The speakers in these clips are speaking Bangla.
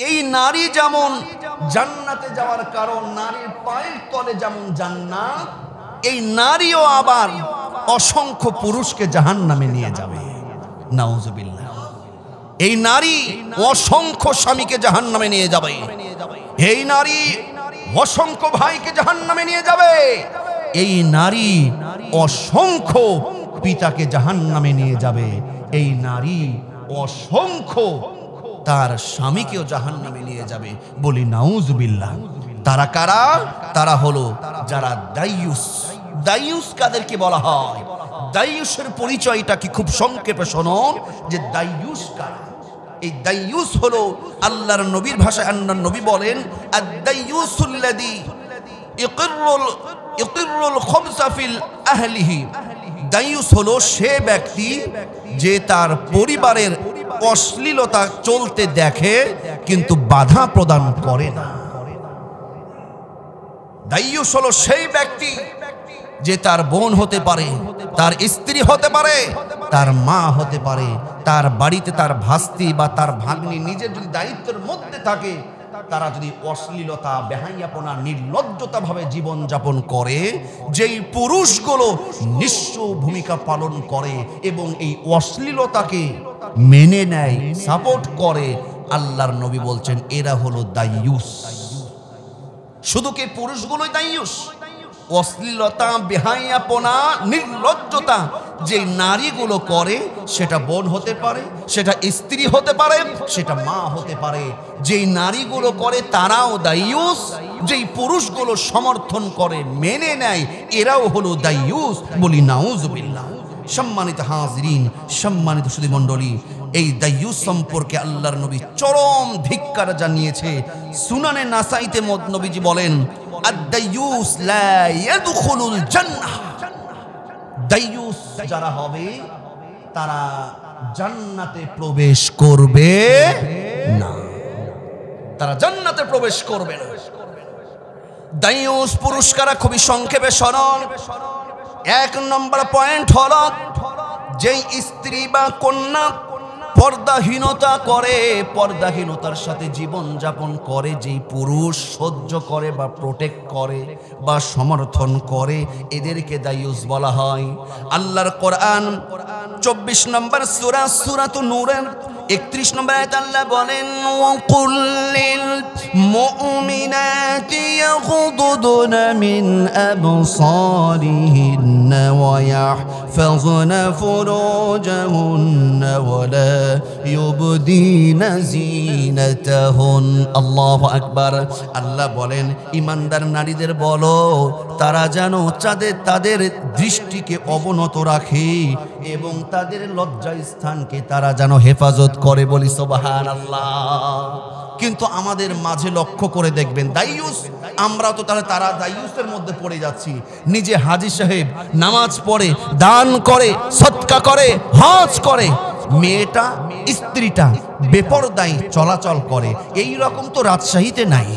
এই নারী যেমন জান্নাতে যাওয়ার কারণ, নারীর পায়ের তলে যেমন জান্নাত, এই নারীও আবার অসংখ্য পুরুষকে জাহান্নামে নিয়ে যাবে। নাউজুবিল্লাহ। এই নারী অসংখ্য স্বামীকে জাহান্নামে নিয়ে যাবে। এই নারী অসংখ্য ভাইকে জাহান্নামে নিয়ে যাবে। এই নারী অসংখ্য পিতাকে জাহান্নামে নিয়ে যাবে। এই নারী অসংখ্য তার স্বামীকেও জাহান্নামে নিয়ে যাবে। বলি নাউজুবিল্লাহ। তারা কারা? তারা হলো যারা দাইয়ুস। দাইয়ুস কাদেরকে বলা হয়? দাইয়ুসের পরিচয়টা কি খুব সংক্ষেপে শুনুন যে দাইয়ুস কারা। এই দাইয়ুস হলো আল্লাহর নবীর ভাষায় আল্লাহর নবী বলেন, আদ-দাইয়ুসুল্লাযী ইকিরুল খুবসা ফিল আহলিহি। দাইয়ুস হলো সে ব্যক্তি যে তার পরিবারের অশ্লীলতা চলতে দেখে কিন্তু বাধা প্রদান করে না। দাইয়ুস হলো সেই ব্যক্তি যে তার বোন হতে পারে, তার স্ত্রী হতে পারে, তার মা হতে পারে, তার বাড়িতে তার ভাস্তি বা তার ভাগ্নি নিজের যদি দায়িত্বের মধ্যে থাকে, তারা যদি অশ্লীলতা, বেহাইয়াপনা, নির্লজ্জতা ভাবে জীবন যাপন করে, যেই পুরুষগুলো নিঃস্ব ভূমিকা পালন করে এবং এই অশ্লীলতাকে মেনে নেয়, সাপোর্ট করে, আল্লাহর নবী বলছেন এরা হলো দাইয়ুস। শুধু কি পুরুষগুলোই দাইয়ুস? অশ্লীলতা, বেহাইয়াপনা, নির্লজ্জতা যে নারীগুলো করে, সেটা বোন হতে পারে, সেটা স্ত্রী হতে পারে, সেটা মা হতে পারে। যেই নারীগুলো করে তারাও দাইয়ুস। যেই পুরুষগুলো সমর্থন করে, মেনে নেয়, এরাও হলো দাইয়ুস। বলি নাউজুবিল্লাহ। সম্মানিত হাজিরিন, সম্মানিত সুধী মণ্ডলী, এই দাইয়ুস সম্পর্কে আল্লাহর নবী চরম ধিক্কার জানিয়েছে। সুনানে নাসাইতে নবীজি বলেন, আদ-দাইয়ুস লা ইয়াদখুলুল জান্নাহ। দাইয়ুস যারা হবে তারা জান্নাতে প্রবেশ করবে না। তারা জান্নাতে প্রবেশ করবে না। দাইয়ুস পুরস্কার খুবই সংক্ষেপে স্মরণ। এক নম্বর পয়েন্ট হলো, যেই স্ত্রী বা কন্যা পর্দাহীনতা করে, পর্দাহীনতার সাথে জীবন যাপন করে, যেই পুরুষ সহ্য করে বা প্রোটেক্ট করে বা সমর্থন করে, এদেরকে দাইয়ুস বলা হয়। আল্লাহর কোরআন 24 নম্বর সূরা সূরাতুন নূরের 31 নম্বর আয়াত আল্লাহ বলেন, ওয়াকুল লিল মুমিনাতি ইয়াগুদুনা মিন আবসারিহিন্না ওয়া ইয়াহফাযনা ফুরুজাহুন্না ওয়া লা ইউবদিনা যিনাতাহুন। আল্লাহু আকবার। আল্লাহ বলেন, ঈমানদার নারীদের বলো তারা যেন তাদের দৃষ্টিকে অবনত রাখে এবং তাদের লজ্জা স্থানকে তারা যেন হেফাজত করে। বলি সুবহানাল্লাহ। কিন্তু আমাদের মাঝে লক্ষ্য করে দেখবেন, দাইয়ুস, আমরা তো তারা দাইয়ুসের মধ্যে পড়ে যাচ্ছি। নিজে হাজী সাহেব, নামাজ পড়ে, দান করে, সদকা করে, হজ করে, মেয়েটা, স্ত্রীটা বেপরদায় চলাচল করে। এই রকম তো রাজশাহীতে নাই।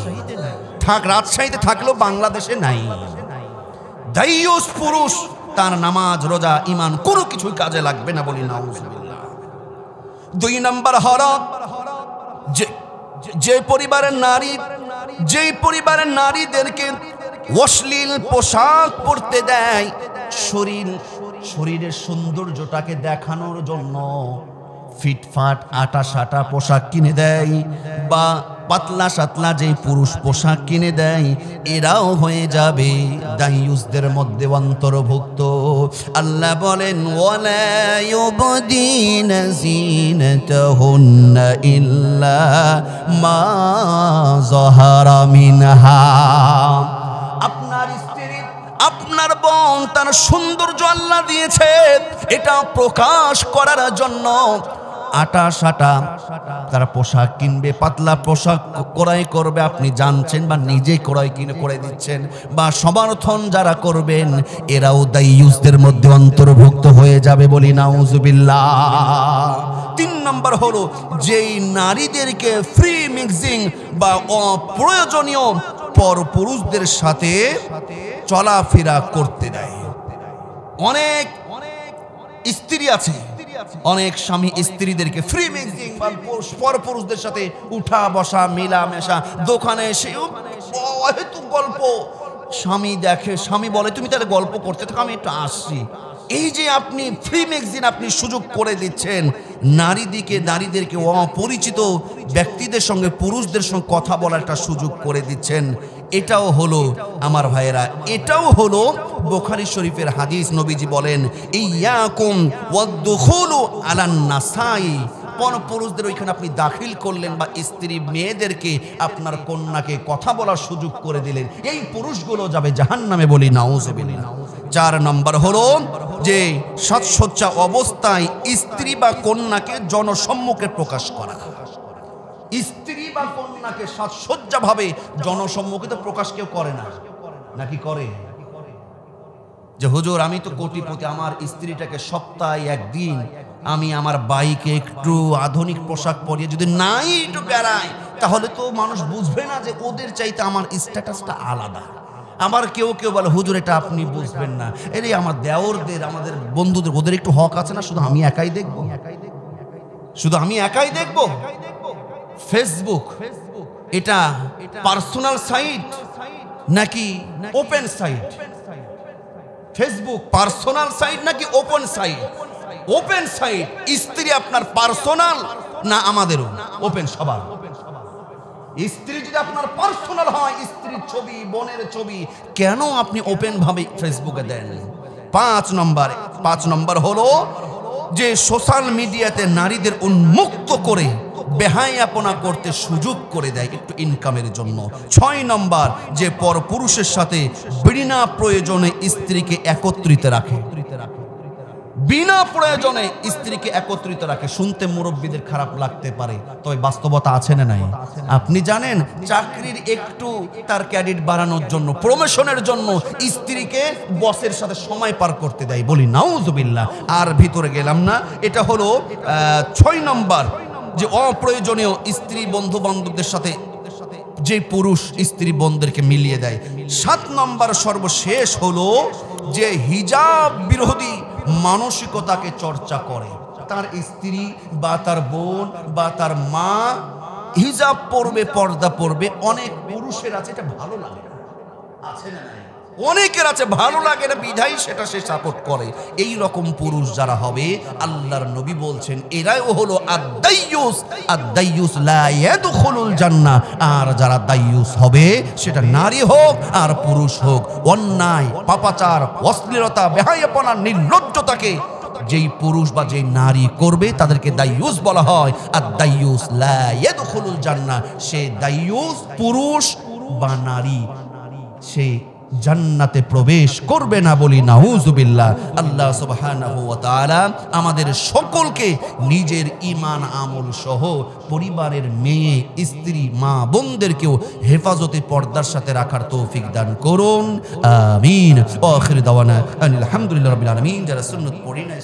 রাজশাহীতে থাকলেও বাংলাদেশে নাই। দাইয়ুস পুরুষ, তার নামাজ, রোজা, ঈমান কোনো কিছুই কাজে লাগবে না। বলি নাউজুবিল্লাহ। 2 নম্বর হলো, যে পরিবারের নারীদেরকে অশ্লীল পোশাক পরতে দেয়, শরীরের সৌন্দর্যটাকে দেখানোর জন্য ফিটফাট আটা সাটা পোশাক কিনে দেয় বা পাতলা সাতলা যে পুরুষ পোশাক কিনে দেয়, এরাও হয়ে যাবে দাইয়ুসদের মধ্যে অন্তর্ভুক্ত। আল্লাহ বলেন, ওয়ালা ইউবদিনা যিনাতাহুন্না ইল্লা মা যাহারা মিনহা। আপনার স্ত্রী, আপনার বোন তার সৌন্দর্য আল্লাহ দিয়েছে, এটা প্রকাশ করার জন্য আটা সাটা তারা পোশাক কিনবে, পাতলা পোশাক ক্রয় করবে। আপনি জানছেন বা নিজে ক্রয় কিনে করে দিচ্ছেন বা সমর্থন যারা করবেন, এরাও দাইয়ুসদের মধ্যে অন্তর্ভুক্ত হয়ে যাবে। বলি নাউজুবিল্লাহ। 3 নম্বর হলো, যেই নারীদেরকে ফ্রি মিক্সিং বা অপ্রয়োজনীয় পরপুরুষদের সাথে চলাফেরা করতে দেয়। অনেক স্ত্রী আছে অনেক স্বামী স্ত্রীদেরকে ফ্রি মিক্সিং বা পরপুরুষদের সাথে উঠা বসা মেলামেশা, দোকানে এসেও অহেতুক গল্প। স্বামী দেখে, স্বামী বলে তুমি তাহলে গল্প করতে থাকো, আমি একটু আসছি। এই যে আপনি ফ্রি ম্যাগাজিন আপনি সুযোগ করে দিচ্ছেন, নারীদেরকে অপরিচিত ব্যক্তিদের সঙ্গে, পুরুষদের সঙ্গে কথা বলার একটা সুযোগ করে দিচ্ছেন। এটাও হলো আমার ভাইয়েরা, এটাও হলো বুখারী শরীফের হাদিস। নবীজি বলেন ইয়াকুম ওয়াদখুলু আলান নাসাই, পরপুরুষদের ওইখানে আপনি দাখিল করলেন বা স্ত্রী মেয়েদেরকে, আপনার কন্যাকে কথা বলার সুযোগ করে দিলেন, এই পুরুষগুলো যাবে জাহান্নামে, বলি নাউযুবিল্লাহ। 4 নম্বর হলো যে সাজসজ্জা অবস্থায় স্ত্রী বা কন্যাকে জনসম্মুখে প্রকাশ করা। স্ত্রী বা কন্যাকে সাজসজ্জা ভাবে জনসম্মুখে তো প্রকাশ কেউ করে না, নাকি করে? যে হুজুর আমি তো কোটিপতি, আমার স্ত্রীটাকে সপ্তাহে একদিন আমি আমার বাইকে একটু আধুনিক পোশাক পরিয়ে যদি নাই একটু বেড়াই, তাহলে তো মানুষ বুঝবে না যে ওদের চাইতে আমার স্ট্যাটাসটা আলাদা। আমার কেউ বলে হুজুর এটা আপনি বুঝবেন না, এর আমার দেওরদের, আমাদের বন্ধুদের, ওদের একটু হক আছে না, শুধু আমি একাই দেখবো, শুধু আমি একাই দেখবো। ফেসবুক এটা পার্সোনাল সাইট নাকি open site? Facebook personal site নাকি ওপেন সাইট? Open site. স্ত্রী আপনার পার্সোনাল না আমাদেরও ওপেন? সবার। স্ত্রী যদি আপনার পার্সোনাল হয়, স্ত্রীর ছবি, বোনের ছবি, কেন আপনি ওপেন ভাবে ফেসবুকে দেন? 5 নম্বর হলো যে সোশ্যাল মিডিয়াতে নারীদের উন্মুক্ত করে বেহায়াপনা করতে সুযোগ করে দেয় একটু ইনকামের জন্য। 6 নম্বর যে পরপুরুষের সাথে বিনা প্রয়োজনে স্ত্রীকে একত্রিত রাখে, বিনা প্রয়োজনে স্ত্রীকে একত্রিত রাখে। শুনতে মুরব্বীদের খারাপ লাগতে পারে, তবে বাস্তবতা আছে না নাই? আপনি জানেন চাকরির একটু তার ক্রেডিট বাড়ানোর জন্য, প্রমোশনের জন্য স্ত্রীকে বসের সাথে সময় পার করতে দেয়, বলি নাউযুবিল্লাহ। আর ভিতরে গেলাম না। এটা হলো 6 নম্বর যে অপ্রয়োজনীয় স্ত্রী বন্ধু বান্ধবদের সাথে যে পুরুষ স্ত্রী বন্ধুদেরকে মিলিয়ে দেয়। 7 নম্বর সর্বশেষ হলো যে হিজাব বিরোধী মানসিকতাকে চর্চা করে। তার স্ত্রী বা তার বোন বা তার মা হিজাব পরবে, পর্দা পরবে। অনেক পুরুষের আছে এটা ভালো লাগে, আছে না? অনেকের আছে ভালো লাগে না, বিধায় সেটা সে সাপোর্ট করে। এই রকম পুরুষ যারা হবে, আল্লাহর নবী বলছেন এরাই হলো আদ-দাইয়ুস। আদ-দাইয়ুস লা ইয়াদখুলুল জান্নাহ। আর যারা দাইয়ুস হবে, সেটা নারী হোক আর পুরুষ হোক, অন্যায়, পাপাচার, অশ্লীলতা, বেহায়াপনা, নির্লজ্জতাকে যেই পুরুষ বা যেই নারী করবে তাদেরকে দাইয়ুস বলা হয়। আদ-দাইয়ুস লা ইয়াদখুলুল জান্নাহ। সে দাইয়ুস পুরুষ বা নারী, সে জান্নাতে প্রবেশ করবে না, বলি নাউযুবিল্লাহ। আল্লাহ সুবহানাহু ওয়া তাআলা আমাদের সকলকে নিজের ঈমান আমল সহ পরিবারের মেয়ে, স্ত্রী, মা বোনদেরকেও হেফাজতে পর্দার সাথে রাখার তৌফিক দান করুন, আমিন। ওয়া আখির দাওয়ানা আলহামদুলিল্লাহি রাব্বিল আলামিন। যারা সুন্নাত পড়ি না